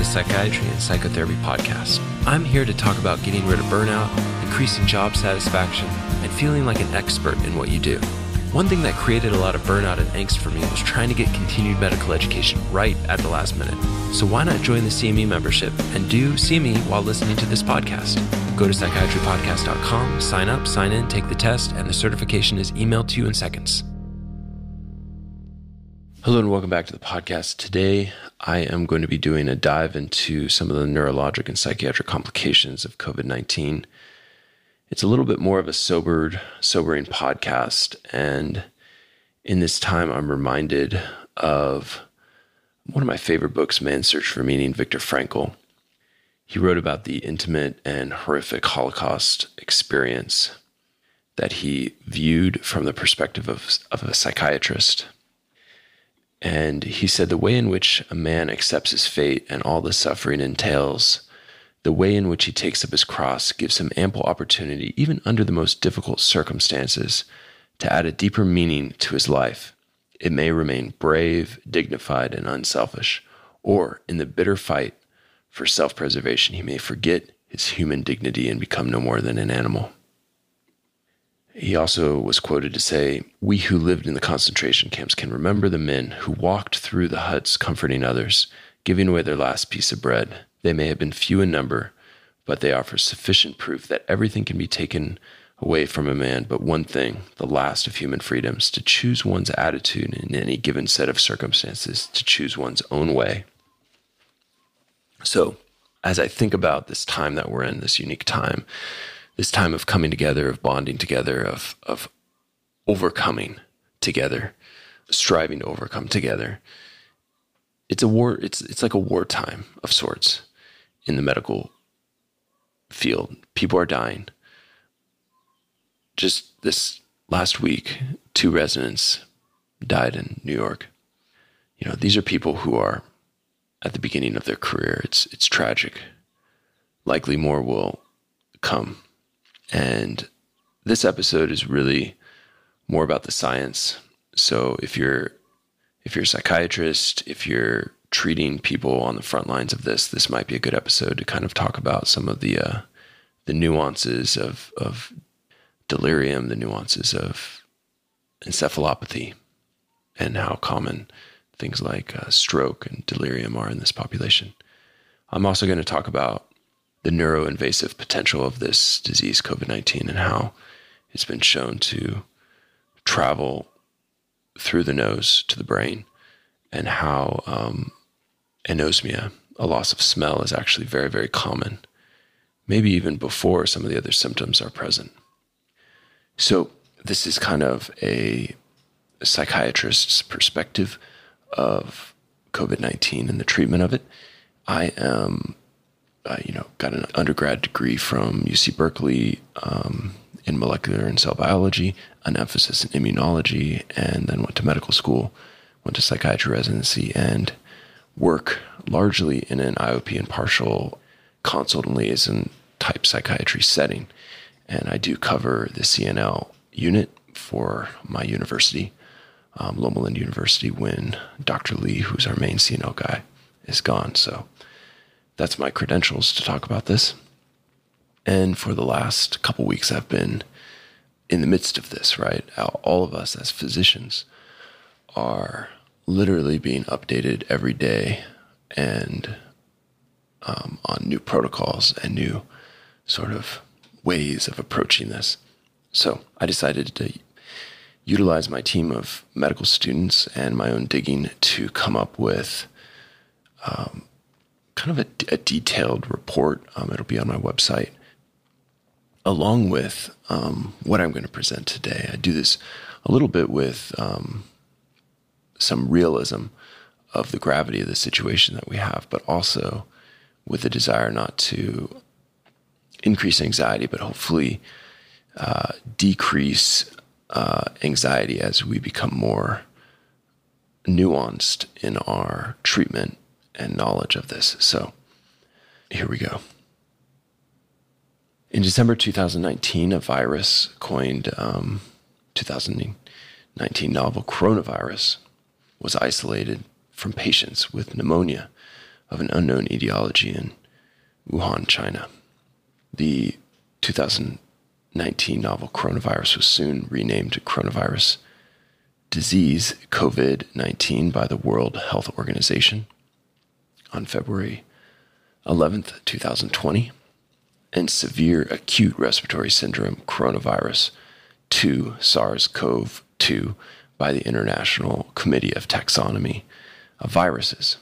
the Psychiatry and Psychotherapy podcast. I'm here to talk about getting rid of burnout, increasing job satisfaction, and feeling like an expert in what you do. One thing that created a lot of burnout and angst for me was trying to get continued medical education right at the last minute. So why not join the CME membership and do CME while listening to this podcast? Go to psychiatrypodcast.com, sign up, sign in, take the test, and the certification is emailed to you in seconds. Hello and welcome back to the podcast. Today, I am going to be doing a dive into some of the neurologic and psychiatric complications of COVID-19. It's a little bit more of a sobering podcast, and in this time, I'm reminded of one of my favorite books, Man's Search for Meaning, Viktor Frankl. He wrote about the intimate and horrific Holocaust experience that he viewed from the perspective of a psychiatrist. And he said the way in which a man accepts his fate and all the suffering entails, the way in which he takes up his cross gives him ample opportunity, even under the most difficult circumstances, to add a deeper meaning to his life. It may remain brave, dignified, and unselfish, or in the bitter fight for self-preservation, he may forget his human dignity and become no more than an animal. He also was quoted to say, "We who lived in the concentration camps can remember the men who walked through the huts comforting others, giving away their last piece of bread. They may have been few in number, but they offer sufficient proof that everything can be taken away from a man but one thing, the last of human freedoms, to choose one's attitude in any given set of circumstances, to choose one's own way." So, as I think about this time that we're in, this unique time, this time of coming together, of bonding together, of overcoming together, striving to overcome together. It's a war. It's like a wartime of sorts in the medical field. People are dying. Just this last week, 2 residents died in New York. You know, these are people who are at the beginning of their career. It's tragic. Likely more will come. And this episode is really more about the science. So if you're a psychiatrist, if you're treating people on the front lines of this might be a good episode to kind of talk about some of the nuances of delirium, the nuances of encephalopathy, and how common things like stroke and delirium are in this population. I'm also going to talk about the neuroinvasive potential of this disease, COVID-19, and how it's been shown to travel through the nose to the brain, and how anosmia, a loss of smell, is actually very, very common, maybe even before some of the other symptoms are present. So this is kind of a psychiatrist's perspective of COVID-19 and the treatment of it. I am got an undergrad degree from UC Berkeley in molecular and cell biology, an emphasis in immunology, and then went to medical school, went to psychiatry residency, and work largely in an IOP and partial consult and liaison type psychiatry setting. And I do cover the CNL unit for my university, Loma University, when Dr. Lee, who's our main CNL guy, is gone. So that's my credentials to talk about this. And for the last couple weeks, I've been in the midst of this, right? All of us as physicians are literally being updated every day and on new protocols and new sort of ways of approaching this. So I decided to utilize my team of medical students and my own digging to come up with kind of a detailed report. It'll be on my website, along with what I'm going to present today. I do this a little bit with some realism of the gravity of the situation that we have, but also with the desire not to increase anxiety, but hopefully decrease anxiety as we become more nuanced in our treatment and knowledge of this. So here we go. In December 2019, a virus coined 2019 novel coronavirus was isolated from patients with pneumonia of an unknown etiology in Wuhan, China. The 2019 novel coronavirus was soon renamed coronavirus disease COVID-19 by the World Health Organization on February 11th, 2020, and severe acute respiratory syndrome coronavirus 2 SARS-CoV-2 by the International Committee of Taxonomy of Viruses.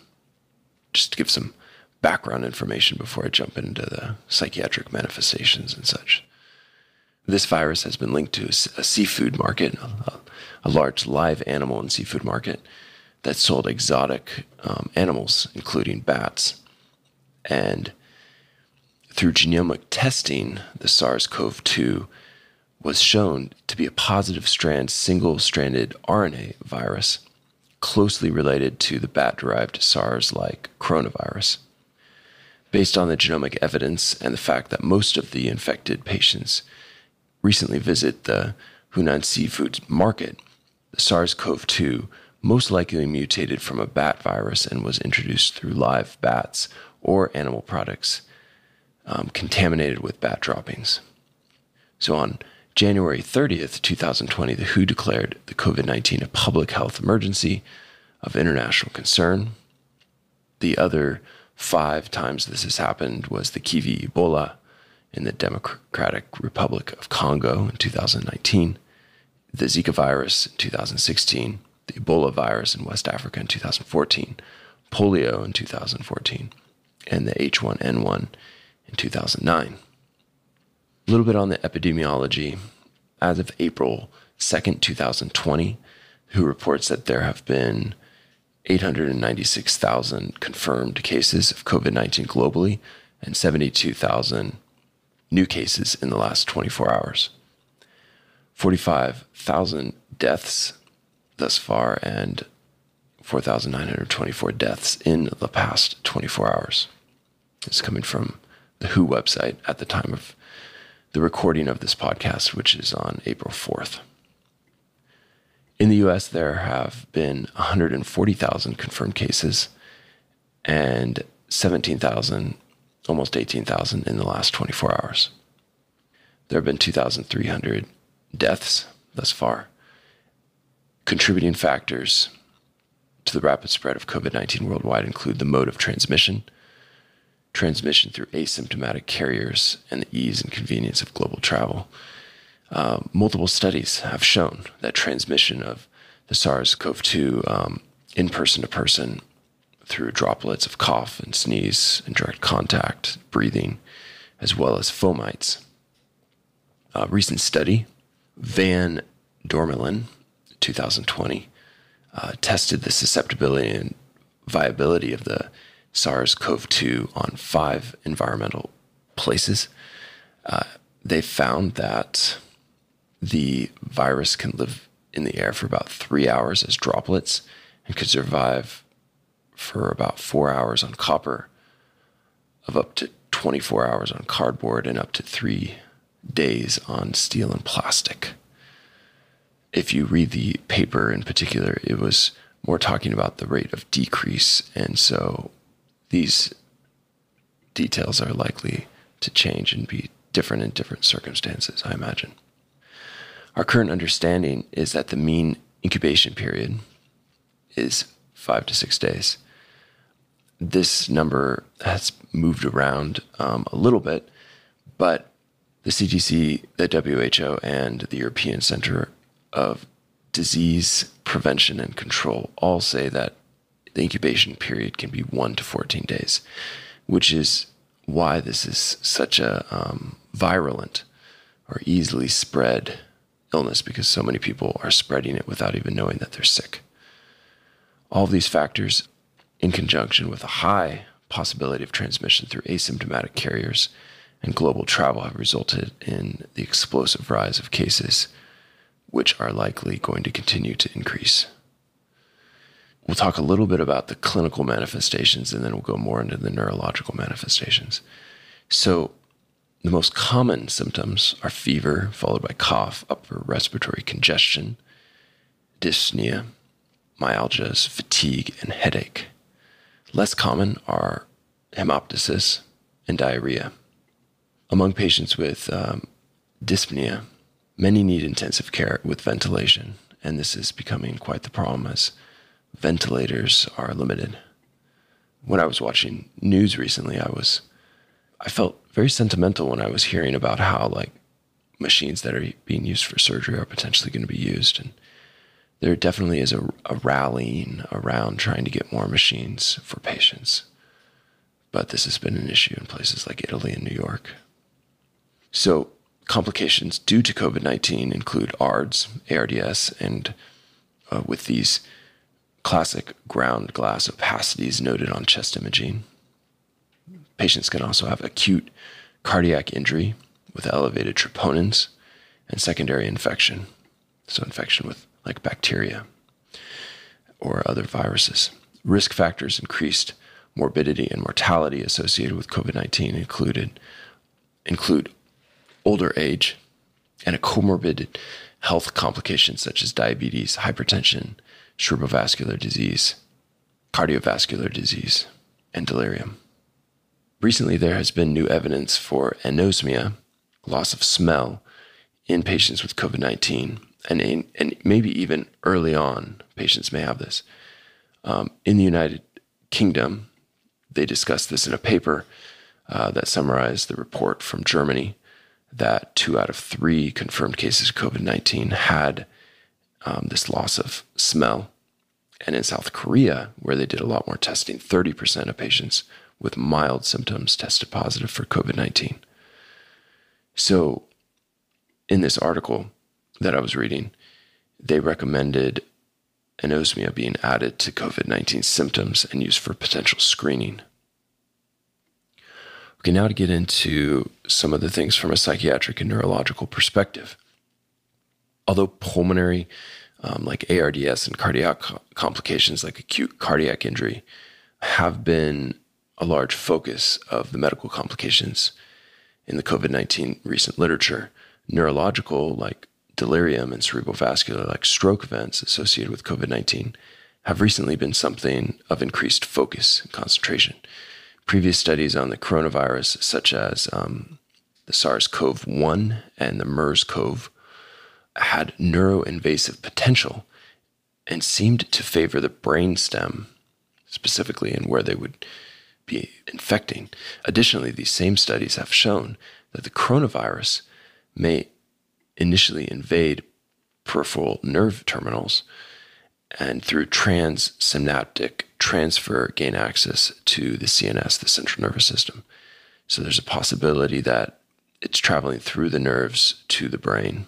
Just to give some background information before I jump into the psychiatric manifestations and such. This virus has been linked to a seafood market, a large live animal and seafood market that sold exotic animals, including bats. And through genomic testing, the SARS-CoV-2 was shown to be a positive strand, single-stranded RNA virus closely related to the bat-derived SARS-like coronavirus. Based on the genomic evidence and the fact that most of the infected patients recently visit the Hunan seafood market, the SARS-CoV-2 most likely mutated from a bat virus and was introduced through live bats or animal products contaminated with bat droppings. So on January 30th, 2020, the WHO declared the COVID-19 a public health emergency of international concern. The other 5 times this has happened was the Kivu Ebola in the Democratic Republic of Congo in 2019, the Zika virus in 2016, the Ebola virus in West Africa in 2014, polio in 2014, and the H1N1 in 2009. A little bit on the epidemiology. As of April 2nd, 2020, WHO reports that there have been 896,000 confirmed cases of COVID-19 globally and 72,000 new cases in the last 24 hours. 45,000 deaths thus far and 4,924 deaths in the past 24 hours. It's coming from the WHO website at the time of the recording of this podcast, which is on April 4th. In the US, there have been 140,000 confirmed cases and 17,000, almost 18,000 in the last 24 hours. There have been 2,300 deaths thus far. Contributing factors to the rapid spread of COVID-19 worldwide include the mode of transmission through asymptomatic carriers, and the ease and convenience of global travel. Multiple studies have shown that transmission of the SARS-CoV-2 in person to person through droplets of cough and sneeze and direct contact, breathing, as well as fomites. A recent study, Van Dormelen, 2020, tested the susceptibility and viability of the SARS-CoV-2 on 5 environmental places. They found that the virus can live in the air for about 3 hours as droplets and could survive for about 4 hours on copper, of up to 24 hours on cardboard, and up to 3 days on steel and plastic. If you read the paper in particular, it was more talking about the rate of decrease, and so these details are likely to change and be different in different circumstances, I imagine. Our current understanding is that the mean incubation period is 5 to 6 days. This number has moved around a little bit, but the CDC, the WHO, and the European Center of Disease Prevention and Control all say that the incubation period can be 1 to 14 days, which is why this is such a virulent or easily spread illness, because so many people are spreading it without even knowing that they're sick. All of these factors, in conjunction with a high possibility of transmission through asymptomatic carriers and global travel, have resulted in the explosive rise of cases, which are likely going to continue to increase. We'll talk a little bit about the clinical manifestations, and then we'll go more into the neurological manifestations. So the most common symptoms are fever, followed by cough, upper respiratory congestion, dyspnea, myalgias, fatigue, and headache. Less common are hemoptysis and diarrhea. Among patients with dyspnea, many need intensive care with ventilation, and this is becoming quite the problem as ventilators are limited. When I was watching news recently, I felt very sentimental when I was hearing about how machines that are being used for surgery are potentially going to be used. And there definitely is a rallying around trying to get more machines for patients. But this has been an issue in places like Italy and New York. So complications due to COVID-19 include ARDS, and with these classic ground glass opacities noted on chest imaging. Patients can also have acute cardiac injury with elevated troponins and secondary infection, so infection with bacteria or other viruses. Risk factors increased morbidity and mortality associated with COVID-19 include older age and a comorbid health complications such as diabetes, hypertension, cerebrovascular disease, cardiovascular disease, and delirium. Recently, there has been new evidence for anosmia, loss of smell, in patients with COVID-19, and maybe even early on, patients may have this. In the United Kingdom, they discussed this in a paper that summarized the report from Germany that 2 out of 3 confirmed cases of COVID-19 had this loss of smell. And in South Korea, where they did a lot more testing, 30% of patients with mild symptoms tested positive for COVID-19. So in this article that I was reading, they recommended anosmia being added to COVID-19 symptoms and used for potential screening. Okay, now to get into some of the things from a psychiatric and neurological perspective. Although pulmonary, like ARDS, and cardiac complications like acute cardiac injury have been a large focus of the medical complications in the COVID-19 recent literature, neurological like delirium and cerebrovascular like stroke events associated with COVID-19 have recently been something of increased focus and concentration. Previous studies on the coronavirus, such as the SARS-CoV-1 and the MERS-CoV, had neuroinvasive potential and seemed to favor the brainstem, specifically in where they would be infecting. Additionally, these same studies have shown that the coronavirus may initially invade peripheral nerve terminals and through transsynaptic transfer gain access to the CNS, the central nervous system. So there's a possibility that it's traveling through the nerves to the brain.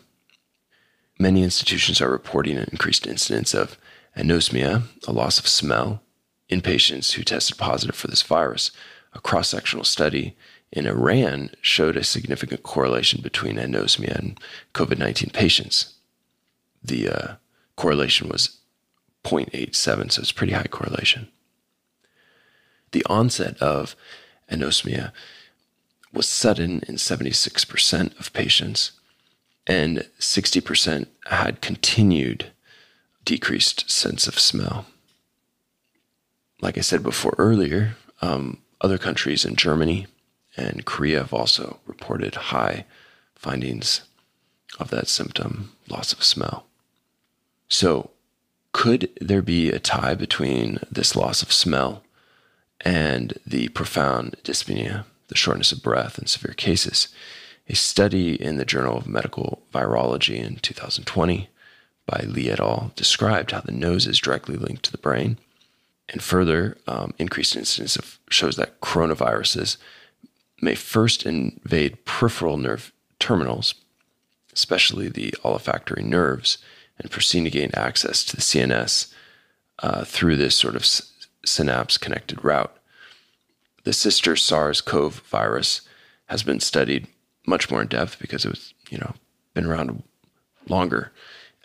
Many institutions are reporting an increased incidence of anosmia, a loss of smell, in patients who tested positive for this virus. A cross-sectional study in Iran showed a significant correlation between anosmia and COVID-19 patients. The correlation was 0.87, so it's pretty high correlation. The onset of anosmia was sudden in 76% of patients, and 60% had continued decreased sense of smell. Like I said before earlier, other countries in Germany and Korea have also reported high findings of that symptom, loss of smell. So, could there be a tie between this loss of smell and the profound dyspnea, the shortness of breath in severe cases? A study in the Journal of Medical Virology in 2020 by Lee et al. Described how the nose is directly linked to the brain. And further, increased incidence shows that coronaviruses may first invade peripheral nerve terminals, especially the olfactory nerves, and proceed to gain access to the CNS through this sort of synapse-connected route. The sister SARS-CoV virus has been studied much more in depth because it was, been around longer,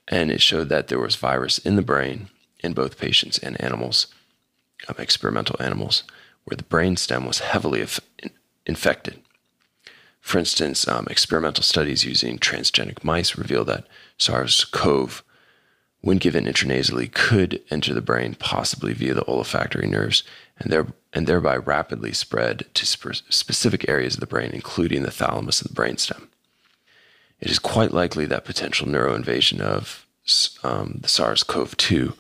and it showed that there was virus in the brain in both patients and animals, experimental animals, where the brainstem was heavily infected. For instance, experimental studies using transgenic mice reveal that SARS-CoV when given intranasally, could enter the brain, possibly via the olfactory nerves, and thereby rapidly spread to specific areas of the brain, including the thalamus and the brainstem. It is quite likely that potential neuroinvasion of the SARS-CoV-2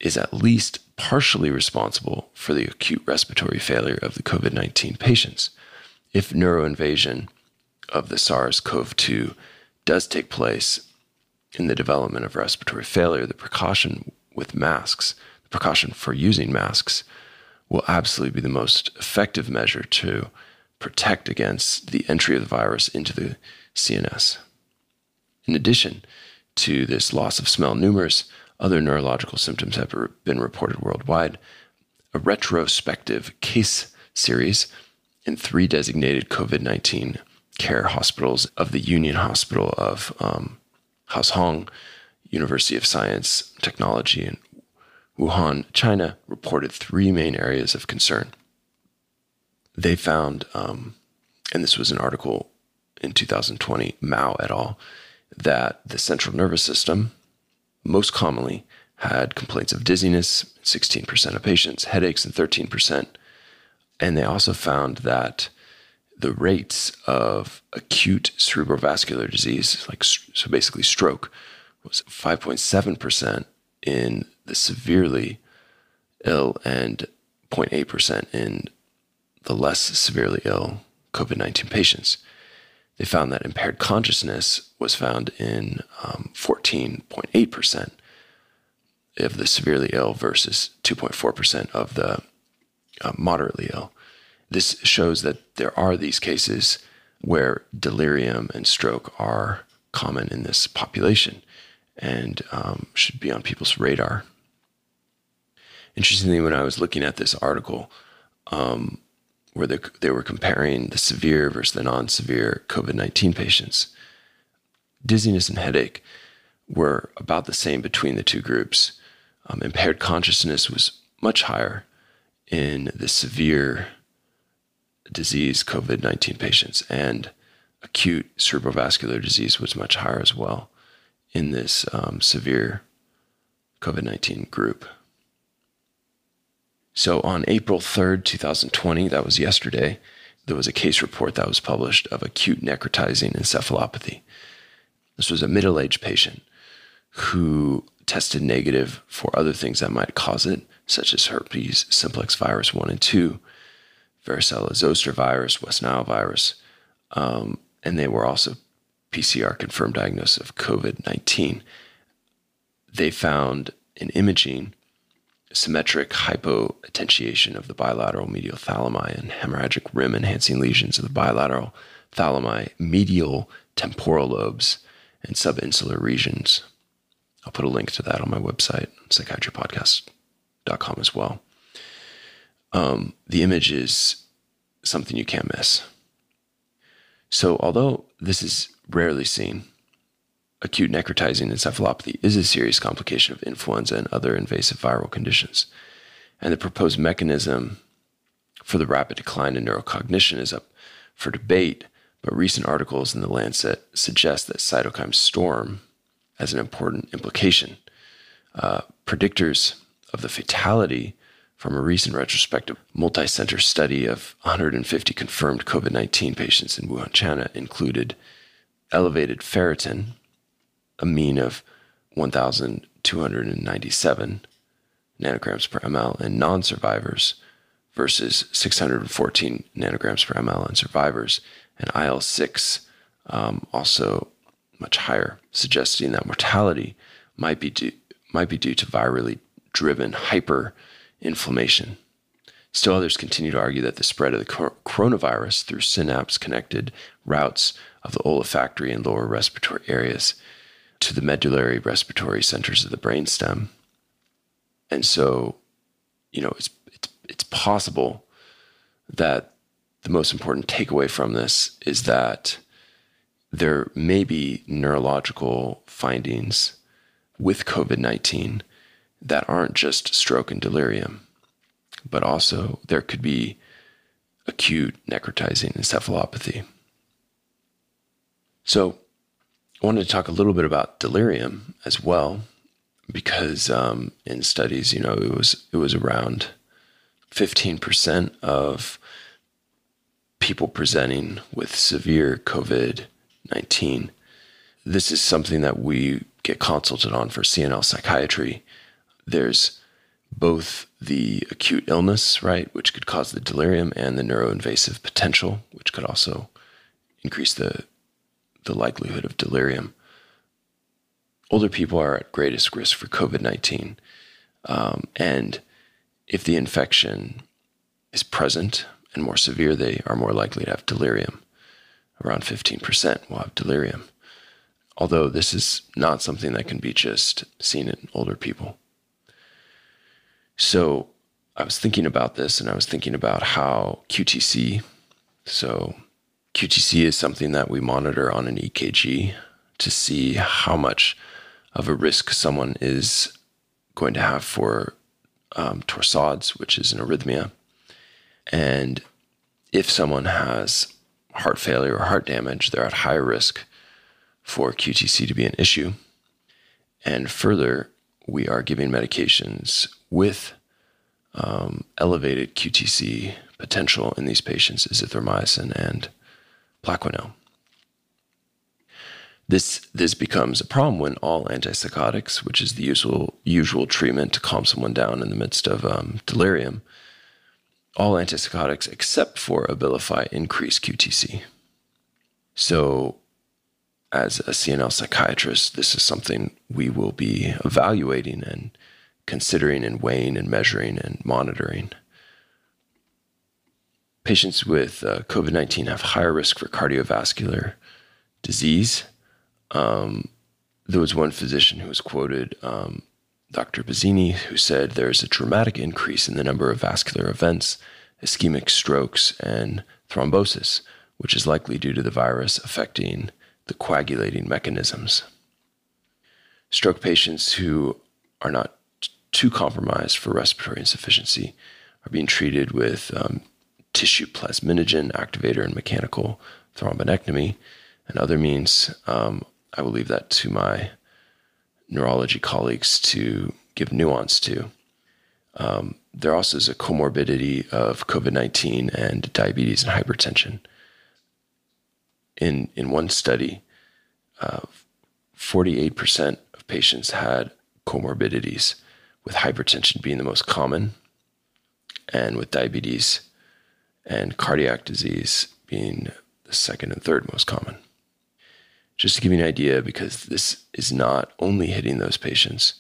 is at least partially responsible for the acute respiratory failure of the COVID-19 patients. If neuroinvasion of the SARS-CoV-2 does take place in the development of respiratory failure, the precaution for using masks will absolutely be the most effective measure to protect against the entry of the virus into the CNS. In addition to this loss of smell, numerous other neurological symptoms have been reported worldwide. A retrospective case series in 3 designated COVID-19 care hospitals of the Union Hospital of Haushong University of Science and Technology in Wuhan, China, reported 3 main areas of concern. They found, and this was an article in 2020, Mao et al., that the central nervous system most commonly had complaints of dizziness, 16% of patients, headaches in 13%. And they also found that the rates of acute cerebrovascular disease, so basically stroke, was 5.7% in the severely ill and 0.8% in the less severely ill COVID-19 patients. They found that impaired consciousness was found in 14.8% of the severely ill versus 2.4% of the moderately ill. This shows that there are these cases where delirium and stroke are common in this population and should be on people's radar. Interestingly, when I was looking at this article, where they were comparing the severe versus the non-severe COVID-19 patients, dizziness and headache were about the same between the two groups. Impaired consciousness was much higher in the severe disease COVID-19 patients, and acute cerebrovascular disease was much higher as well in this severe COVID-19 group. So on April 3rd, 2020, that was yesterday, there was a case report that was published of acute necrotizing encephalopathy. This was a middle-aged patient who tested negative for other things that might cause it, such as herpes simplex virus 1 and 2, varicella zoster virus, West Nile virus, and they were also PCR confirmed diagnosis of COVID-19. They found in imaging symmetric hypoattention of the bilateral medial thalami and hemorrhagic rim enhancing lesions of the bilateral thalami, medial temporal lobes, and subinsular regions. I'll put a link to that on my website, psychiatrypodcast.com as well. The image is something you can't miss. So although this is rarely seen, acute necrotizing encephalopathy is a serious complication of influenza and other invasive viral conditions. And the proposed mechanism for the rapid decline in neurocognition is up for debate, but recent articles in The Lancet suggest that cytokine storm has an important implication. Predictors of the fatality from a recent retrospective multi-center study of 150 confirmed COVID-19 patients in Wuhan, China included elevated ferritin, a mean of 1,297 nanograms per ml in non-survivors versus 614 nanograms per ml in survivors, and IL-6 also much higher, suggesting that mortality might be due to virally driven hyperinflammation. Still, others continue to argue that the spread of the coronavirus through synapse-connected routes of the olfactory and lower respiratory areas to the medullary respiratory centers of the brainstem. And so, it's possible that the most important takeaway from this is that there may be neurological findings with COVID-19 that aren't just stroke and delirium, but also there could be acute necrotizing encephalopathy. So I wanted to talk a little bit about delirium as well, because in studies, it was around 15% of people presenting with severe COVID-19. This is something that we get consulted on for CNL psychiatry. There's both the acute illness, right, which could cause the delirium, and the neuroinvasive potential, which could also increase the likelihood of delirium. Older people are at greatest risk for COVID-19. And if the infection is present and more severe, they are more likely to have delirium. Around 15% will have delirium. Although this is not something that can be just seen in older people. So I was thinking about this, and I was thinking about how QTC, so QTC is something that we monitor on an EKG to see how much of a risk someone is going to have for torsades, which is an arrhythmia. And if someone has heart failure or heart damage, they're at higher risk for QTC to be an issue. And further, we are giving medications with elevated QTC potential in these patients, azithromycin and Plaquenil. This becomes a problem when all antipsychotics, which is the usual treatment to calm someone down in the midst of delirium, all antipsychotics except for Abilify increase QTC. So as a CNL psychiatrist, this is something we will be evaluating and considering and weighing and measuring and monitoring. Patients with COVID-19 have higher risk for cardiovascular disease. There was one physician who was quoted, Dr. Bazzini, who said there's a dramatic increase in the number of vascular events, ischemic strokes, and thrombosis, which is likely due to the virus affecting the coagulating mechanisms. Stroke patients who are not too compromised for respiratory insufficiency are being treated with tissue plasminogen activator and mechanical thrombectomy and other means. I will leave that to my neurology colleagues to give nuance to. There also is a comorbidity of COVID-19 and diabetes and hypertension. In one study, 48% of patients had comorbidities, with hypertension being the most common, and with diabetes and cardiac disease being the second and third most common. Just to give you an idea, because this is not only hitting those patients,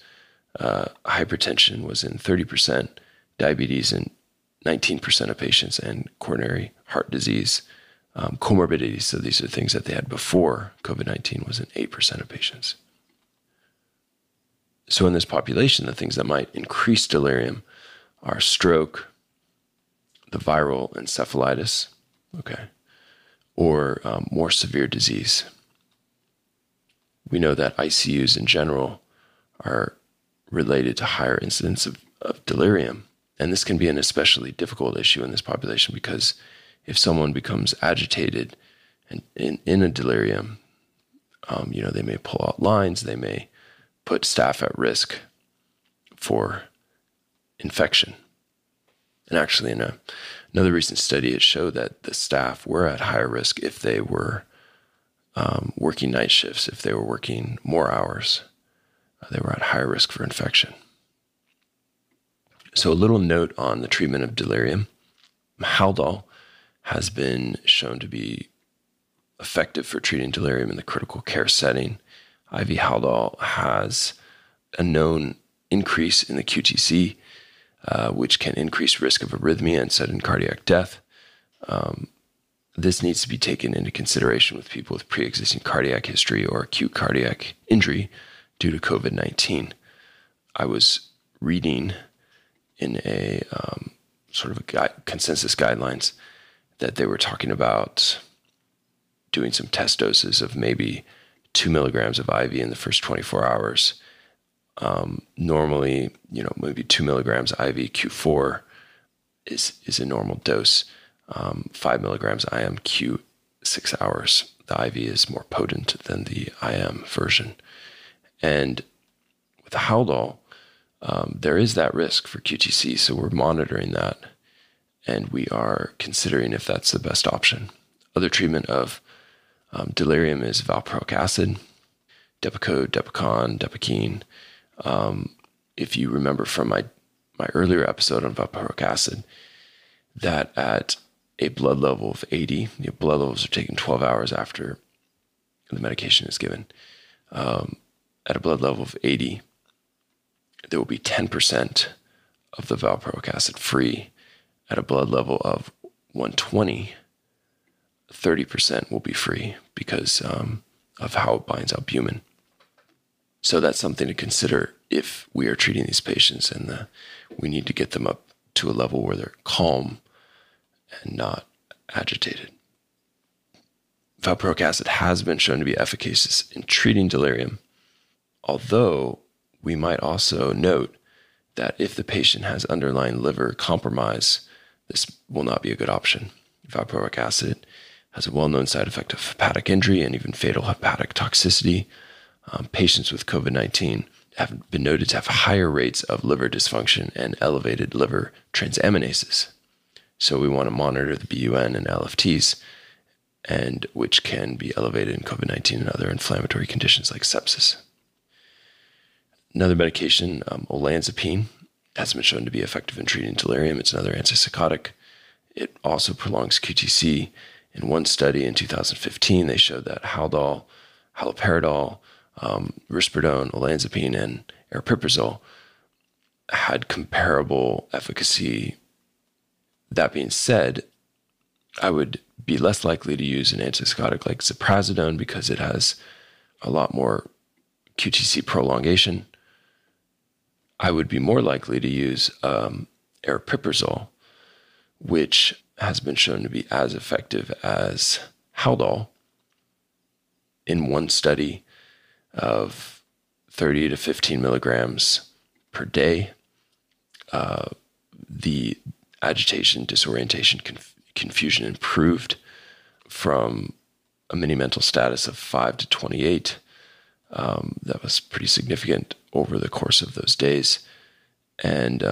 hypertension was in 30%, diabetes in 19% of patients, and coronary heart disease, comorbidities, so these are things that they had before COVID-19, was in 8% of patients. So in this population, the things that might increase delirium are stroke, the viral encephalitis, or more severe disease. We know that ICUs in general are related to higher incidence of delirium. And this can be an especially difficult issue in this population because if someone becomes agitated and in a delirium, they may pull out lines, they may put staff at risk for infection. And actually, in another recent study, it showed that the staff were at higher risk if they were working night shifts, if they were working more hours. They were at higher risk for infection. So a little note on the treatment of delirium. Haldol has been shown to be effective for treating delirium in the critical care setting. IV Haldol has a known increase in the QTC, which can increase risk of arrhythmia and sudden cardiac death. This needs to be taken into consideration with people with pre-existing cardiac history or acute cardiac injury due to COVID-19. I was reading in a sort of a consensus guidelines that they were talking about doing some test doses of maybe 2 milligrams of IV in the first 24 hours. Normally, maybe 2 milligrams IV Q4 is a normal dose. 5 milligrams IM Q 6 hours. The IV is more potent than the IM version. And With Haldol, there is that risk for QTC, so we're monitoring that, and we are considering if that's the best option. Other treatment of delirium is Valproic Acid, Depakote, Depakon, Depakine. If you remember from my earlier episode on Valproic Acid, that at a blood level of 80, blood levels are taken 12 hours after the medication is given. At a blood level of 80, there will be 10% of the Valproic Acid free. At a blood level of 120, 30% will be free because of how it binds albumin. So that's something to consider if we are treating these patients, and we need to get them up to a level where they're calm and not agitated. Valproic acid has been shown to be efficacious in treating delirium, although we might also note that if the patient has underlying liver compromise, this will not be a good option. Valproic acid has a well-known side effect of hepatic injury and even fatal hepatic toxicity. Patients with COVID-19 have been noted to have higher rates of liver dysfunction and elevated liver transaminases. So we want to monitor the BUN and LFTs, and which can be elevated in COVID-19 and other inflammatory conditions like sepsis. Another medication, olanzapine, has been shown to be effective in treating delirium. It's another antipsychotic. It also prolongs QTC. In one study in 2015, they showed that Haldol, haloperidol, risperidone, olanzapine, and aripiprazole had comparable efficacy. That being said, I would be less likely to use an antipsychotic like ziprasidone because it has a lot more QTC prolongation. I would be more likely to use aripiprazole, which has been shown to be as effective as Haldol. In one study of 30 to 15 milligrams per day, the agitation, disorientation, confusion improved from a mini-mental status of 5 to 28. That was pretty significant over the course of those days. And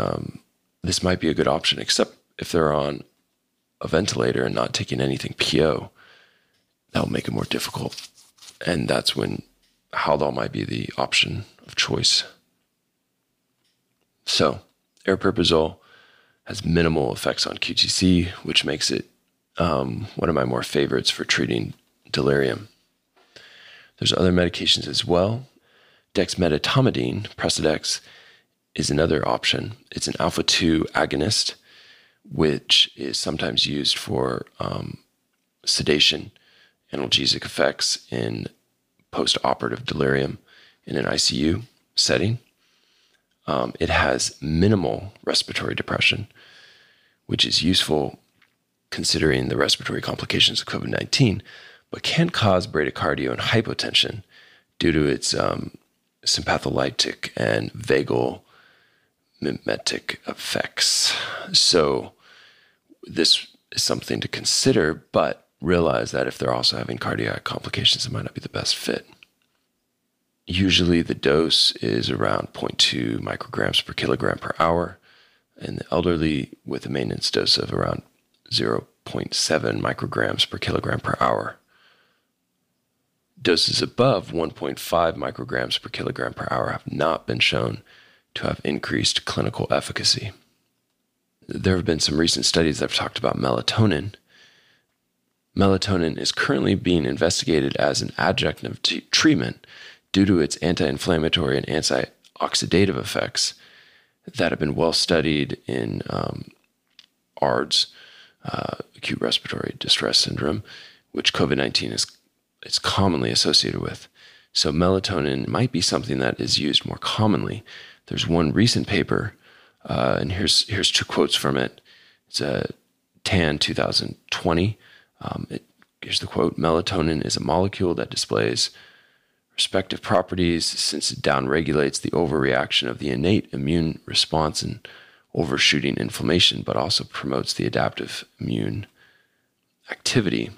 this might be a good option, except if they're on a ventilator and not taking anything PO, that'll make it more difficult. And that's when Haldol might be the option of choice. So, aripiprazole has minimal effects on QTC, which makes it one of my more favorites for treating delirium. There's other medications as well. Dexmedetomidine, Precedex, is another option. It's an alpha-2 agonist, which is sometimes used for sedation, analgesic effects in post-operative delirium in an ICU setting. It has minimal respiratory depression, which is useful considering the respiratory complications of COVID-19, but can cause bradycardia and hypotension due to its sympatholytic and vagal mimetic effects. So this is something to consider, but realize that if they're also having cardiac complications, it might not be the best fit. Usually the dose is around 0.2 micrograms per kilogram per hour, and the elderly with a maintenance dose of around 0.7 micrograms per kilogram per hour. Doses above 1.5 micrograms per kilogram per hour have not been shown to have increased clinical efficacy. There have been some recent studies that have talked about melatonin. Melatonin is currently being investigated as an adjunctive treatment due to its anti-inflammatory and antioxidative effects that have been well studied in ARDS, acute respiratory distress syndrome, which COVID-19 is commonly associated with. So melatonin might be something that is used more commonly. There's one recent paper, and here's two quotes from it. It's a TAN 2020. Here's the quote: "Melatonin is a molecule that displays respective properties since it downregulates the overreaction of the innate immune response and overshooting inflammation, but also promotes the adaptive immune activity.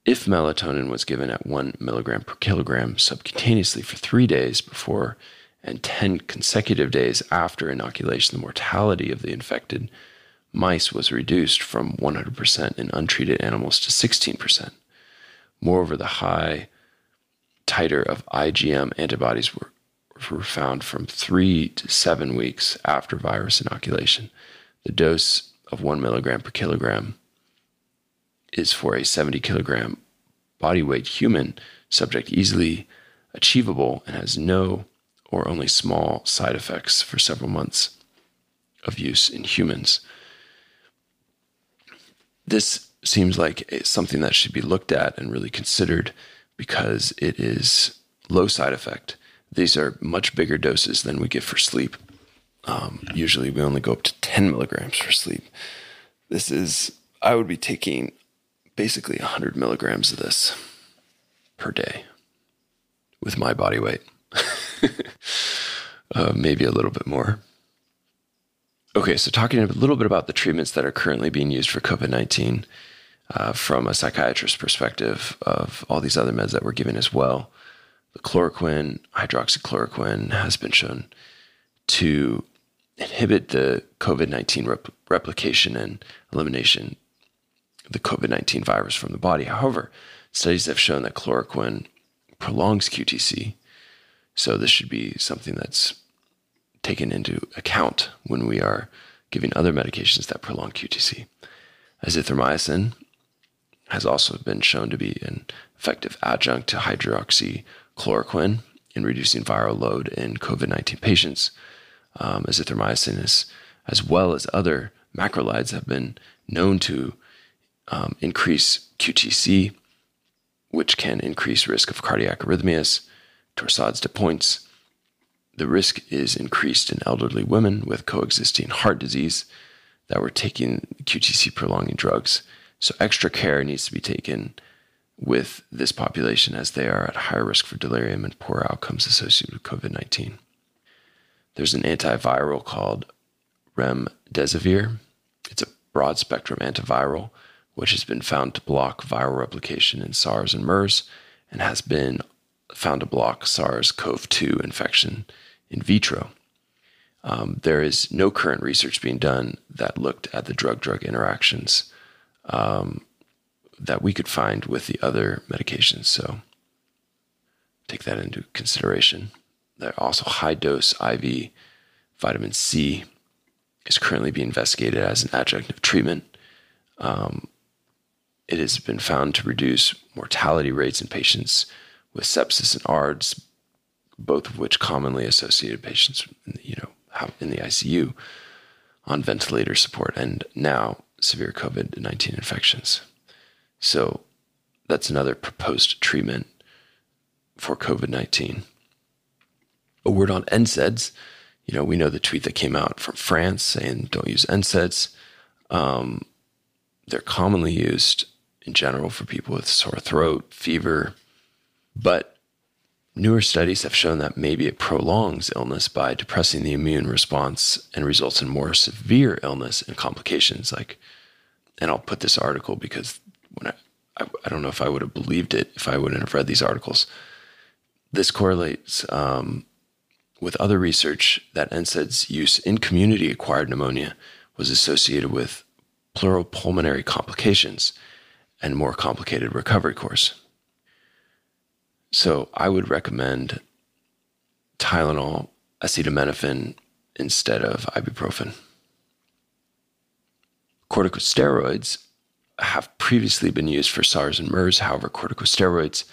If melatonin was given at 1 milligram per kilogram subcutaneously for 3 days before and 10 consecutive days after inoculation, the mortality of the infected mice was reduced from 100% in untreated animals to 16%. Moreover, the high titer of IgM antibodies were found from 3 to 7 weeks after virus inoculation. The dose of 1 milligram per kilogram is for a 70 kilogram body weight human subject easily achievable and has no or only small side effects for several months of use in humans. This seems like something that should be looked at and really considered because it is low side effect. These are much bigger doses than we give for sleep. Usually we only go up to 10 milligrams for sleep. I would be taking basically 100 milligrams of this per day with my body weight. Maybe a little bit more. Okay, so talking a little bit about the treatments that are currently being used for COVID-19 from a psychiatrist's perspective of all these other meds that we're giving as well. The chloroquine, hydroxychloroquine, has been shown to inhibit the COVID-19 replication and elimination of the COVID-19 virus from the body. However, studies have shown that chloroquine prolongs QTC, so this should be something that's taken into account when we are giving other medications that prolong QTC. Azithromycin has also been shown to be an effective adjunct to hydroxychloroquine in reducing viral load in COVID-19 patients. Azithromycin as well as other macrolides have been known to increase QTC, which can increase risk of cardiac arrhythmias, torsades de pointes. The risk is increased in elderly women with coexisting heart disease that were taking QTC prolonging drugs. So extra care needs to be taken with this population as they are at higher risk for delirium and poor outcomes associated with COVID-19. There's an antiviral called remdesivir. It's a broad-spectrum antiviral which has been found to block viral replication in SARS and MERS and has been found to block SARS-CoV-2 infection in vitro. There is no current research being done that looked at the drug-drug interactions that we could find with the other medications. So take that into consideration. There are also high-dose IV vitamin C is currently being investigated as an adjunctive treatment. It has been found to reduce mortality rates in patients with sepsis and ARDS, both of which commonly associated patients in the ICU on ventilator support and now severe COVID-19 infections. So that's another proposed treatment for COVID-19. A word on Nsaids. We know the tweet that came out from France saying don't use Nsaids. They're commonly used in general for people with sore throat, fever, but newer studies have shown that maybe it prolongs illness by depressing the immune response and results in more severe illness and complications. And I'll put this article because when I don't know if I would have believed it if I wouldn't have read these articles. This correlates with other research that NSAIDs use in community-acquired pneumonia was associated with pleural pulmonary complications and more complicated recovery course. So I would recommend Tylenol, acetaminophen instead of ibuprofen. Corticosteroids have previously been used for SARS and MERS. However, corticosteroids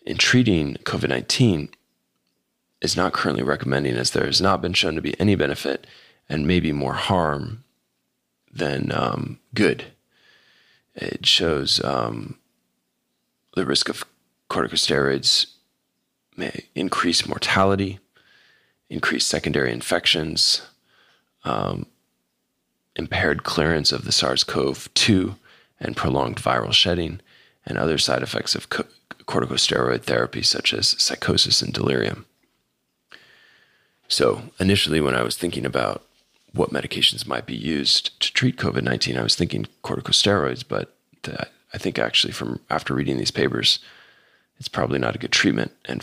in treating COVID-19 is not currently recommending, as there has not been shown to be any benefit and maybe more harm than good. It shows the risk of corticosteroids may increase mortality, increase secondary infections, impaired clearance of the SARS-CoV-2 and prolonged viral shedding, and other side effects of corticosteroid therapy such as psychosis and delirium. So initially when I was thinking about what medications might be used to treat COVID-19, I was thinking corticosteroids, but I think actually from after reading these papers, it's probably not a good treatment. And,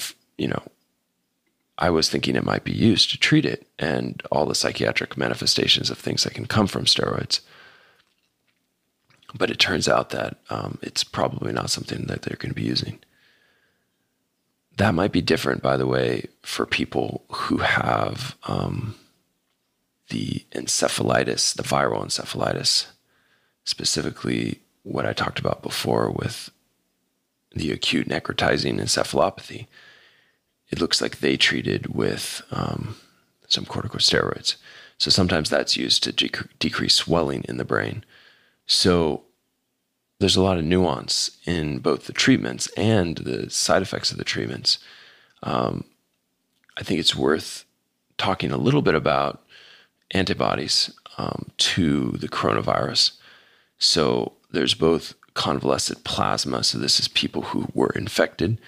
I was thinking it might be used to treat it and all the psychiatric manifestations of things that can come from steroids. But it turns out that it's probably not something that they're going to be using. That might be different, by the way, for people who have the encephalitis, the viral encephalitis, specifically what I talked about before with the acute necrotizing encephalopathy. It looks like they treated with some corticosteroids. So sometimes that's used to decrease swelling in the brain. So there's a lot of nuance in both the treatments and the side effects of the treatments. I think it's worth talking a little bit about antibodies to the coronavirus. So there's both convalescent plasma. So this is people who were infected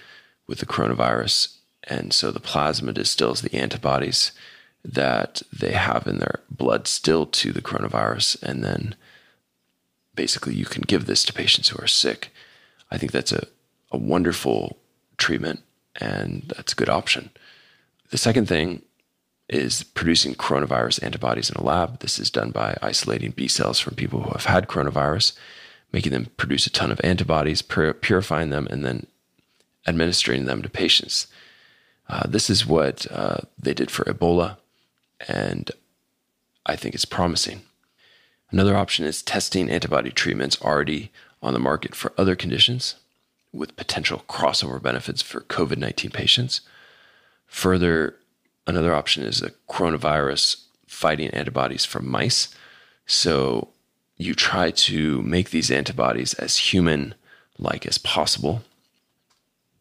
with the coronavirus. And so the plasma distills the antibodies that they have in their blood still to the coronavirus. And then basically you can give this to patients who are sick. I think that's a wonderful treatment, and that's a good option. The second thing is producing coronavirus antibodies in a lab. This is done by isolating B cells from people who have had coronavirus, making them produce a ton of antibodies, purifying them, and then administering them to patients. This is what they did for Ebola, and I think it's promising. Another option is testing antibody treatments already on the market for other conditions with potential crossover benefits for COVID-19 patients. Further, another option is a coronavirus fighting antibodies from mice. So you try to make these antibodies as human-like as possible.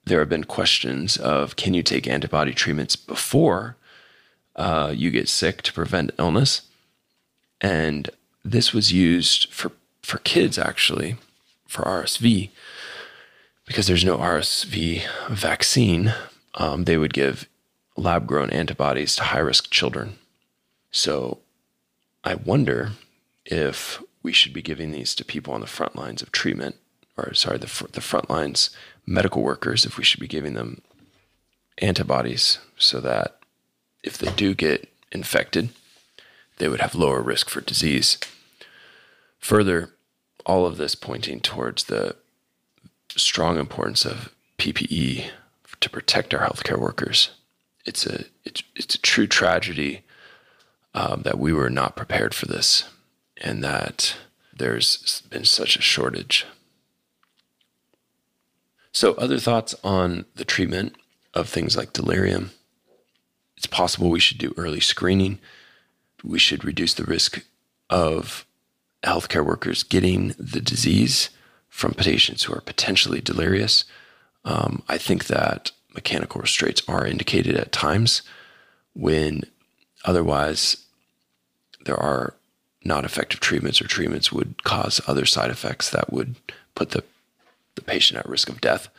There have been questions of, can you take antibody treatments before you get sick to prevent illness? And this was used for kids, actually, for RSV, because there's no RSV vaccine. They would give lab-grown antibodies to high-risk children. So I wonder if we should be giving these to people on the front lines of treatment, the front lines medical workers, if we should be giving them antibodies so that if they do get infected, they would have lower risk for disease. Further, all of this pointing towards the strong importance of PPE to protect our healthcare workers. It's a true tragedy that we were not prepared for this, and that there's been such a shortage. So other thoughts on the treatment of things like delirium. It's possible we should do early screening. We should reduce the risk of healthcare workers getting the disease from patients who are potentially delirious. I think that mechanical restraints are indicated at times when otherwise there are not effective treatments, or treatments would cause other side effects that would put the patient at risk of death.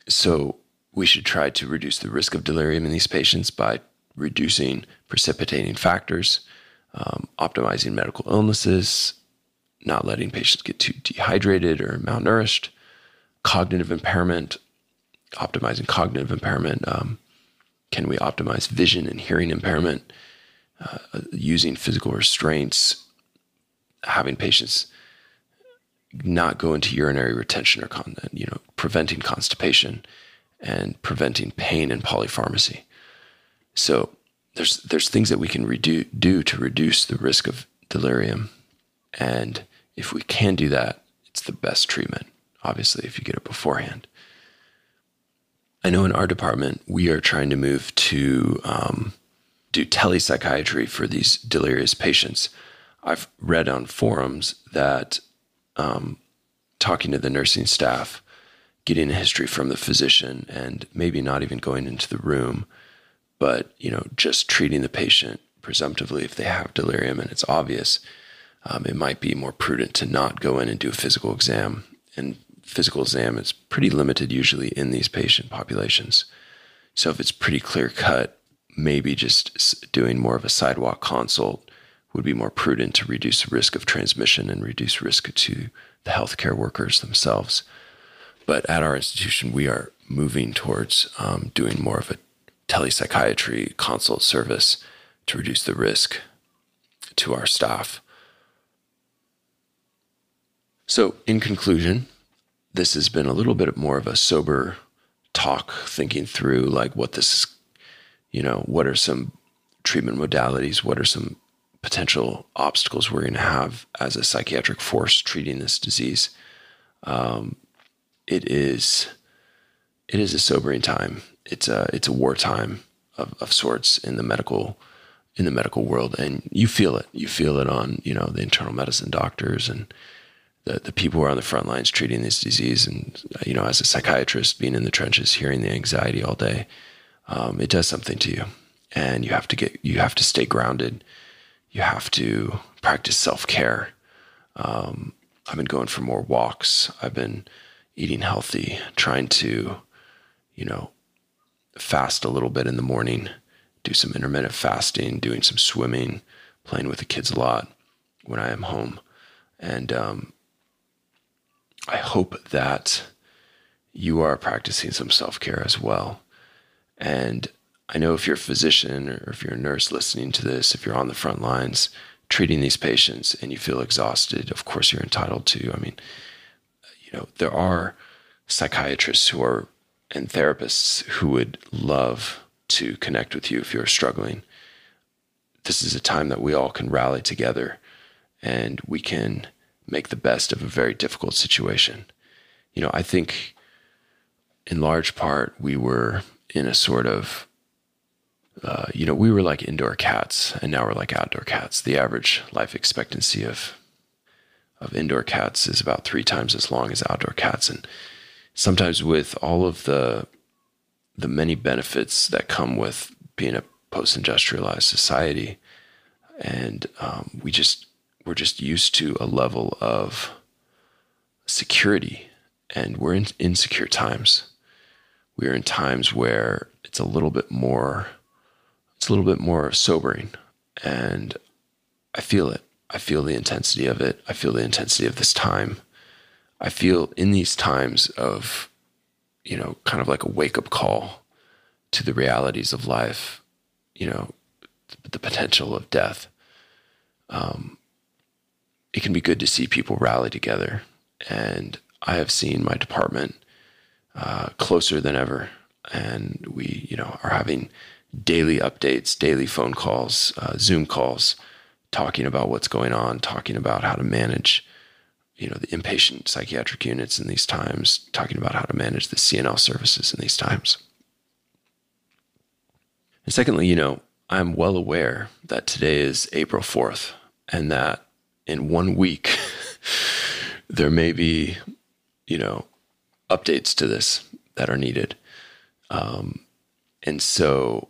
So we should try to reduce the risk of delirium in these patients by reducing precipitating factors, optimizing medical illnesses, not letting patients get too dehydrated or malnourished, cognitive impairment, optimizing cognitive impairment. Can we optimize vision and hearing impairment? Using physical restraints, having patients not go into urinary retention or preventing constipation and preventing pain and polypharmacy. So there's things that we can do to reduce the risk of delirium. And if we can do that, it's the best treatment, obviously, if you get it beforehand. I know in our department, we are trying to move to do telepsychiatry for these delirious patients. I've read on forums that talking to the nursing staff, getting a history from the physician, and maybe not even going into the room, but just treating the patient presumptively if they have delirium and it's obvious, it might be more prudent to not go in and do a physical exam. And physical exam is pretty limited usually in these patient populations. So if it's pretty clear cut, maybe just doing more of a sidewalk consult would be more prudent to reduce the risk of transmission and reduce risk to the healthcare workers themselves. But at our institution, we are moving towards doing more of a telepsychiatry consult service to reduce the risk to our staff. So in conclusion, this has been a little bit more of a sober talk, thinking through like what this, what are some treatment modalities, what are some potential obstacles we're going to have as a psychiatric force treating this disease. It is a sobering time. It's a wartime of sorts in the medical world, and you feel it. You feel it on the internal medicine doctors and the people who are on the front lines treating this disease. And as a psychiatrist, being in the trenches, hearing the anxiety all day, it does something to you. And you have to stay grounded. You have to practice self-care. I've been going for more walks. I've been eating healthy, trying to, fast a little bit in the morning, do some intermittent fasting, doing some swimming, playing with the kids a lot when I am home. And I hope that you are practicing some self-care as well. And I know if you're a physician or if you're a nurse listening to this, if you're on the front lines treating these patients and you feel exhausted, of course you're entitled to. I mean, there are psychiatrists and therapists who would love to connect with you if you're struggling. This is a time that we all can rally together and we can make the best of a very difficult situation. I think in large part we were in a sort of, we were like indoor cats and now we're like outdoor cats. The average life expectancy of indoor cats is about 3 times as long as outdoor cats. And sometimes with all of the many benefits that come with being a post-industrialized society, and we're just used to a level of security, and we're in insecure times. We're in times where it's a little bit more sobering, and I feel it. I feel the intensity of it. I feel the intensity of this time. I feel in these times of, kind of like a wake-up call to the realities of life, the potential of death. It can be good to see people rally together. And I have seen my department closer than ever. And we, are having daily updates, daily phone calls, Zoom calls, talking about what's going on, talking about how to manage, the inpatient psychiatric units in these times, talking about how to manage the CNL services in these times. And secondly, I'm well aware that today is April 4th and that in 1 week there may be, updates to this that are needed. And so,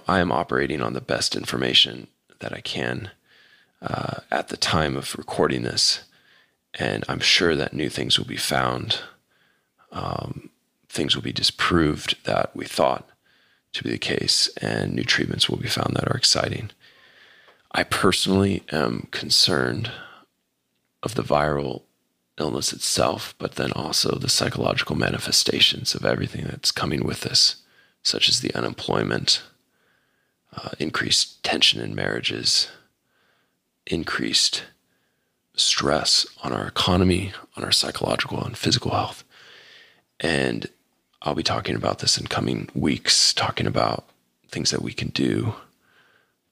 I am operating on the best information that I can at the time of recording this. And I'm sure that new things will be found. Things will be disproved that we thought to be the case, and new treatments will be found that are exciting. I personally am concerned of the viral illness itself, but then also the psychological manifestations of everything that's coming with this, such as the unemployment, increased tension in marriages, increased stress on our economy, on our psychological and physical health. And I'll be talking about this in coming weeks, talking about things that we can do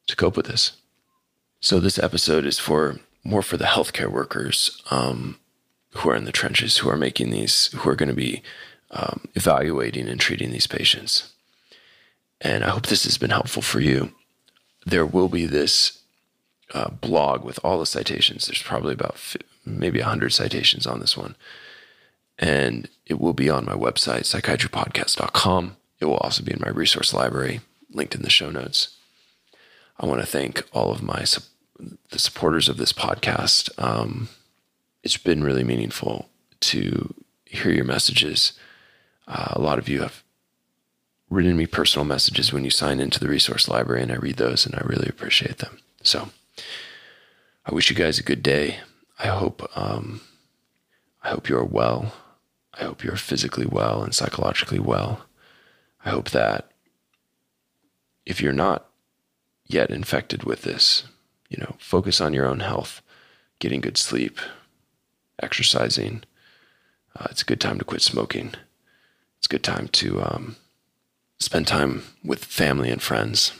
to cope with this. So this episode is more for the healthcare workers who are in the trenches, who are going to be evaluating and treating these patients. And I hope this has been helpful for you. There will be this blog with all the citations. There's probably about maybe 100 citations on this one. And it will be on my website, psychiatrypodcast.com. It will also be in my resource library, linked in the show notes. I want to thank all of the supporters of this podcast. It's been really meaningful to hear your messages. A lot of you have written me personal messages when you sign into the resource library, and I read those, and I really appreciate them. So I wish you guys a good day. I hope you are well. I hope you're physically well and psychologically well. I hope that if you're not yet infected with this, focus on your own health, getting good sleep, exercising. It's a good time to quit smoking. It's a good time to spend time with family and friends.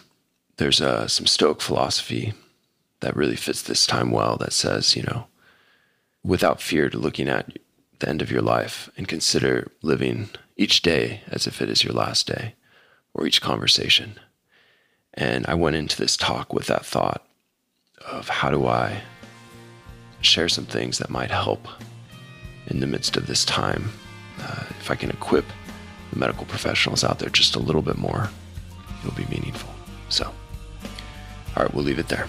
There's some Stoic philosophy that really fits this time well that says, without fear to looking at the end of your life and consider living each day as if it is your last day, or each conversation. And I went into this talk with that thought of how do I share some things that might help in the midst of this time. If I can equip the medical professionals out there just a little bit more, it'll be meaningful. So, all right, we'll leave it there.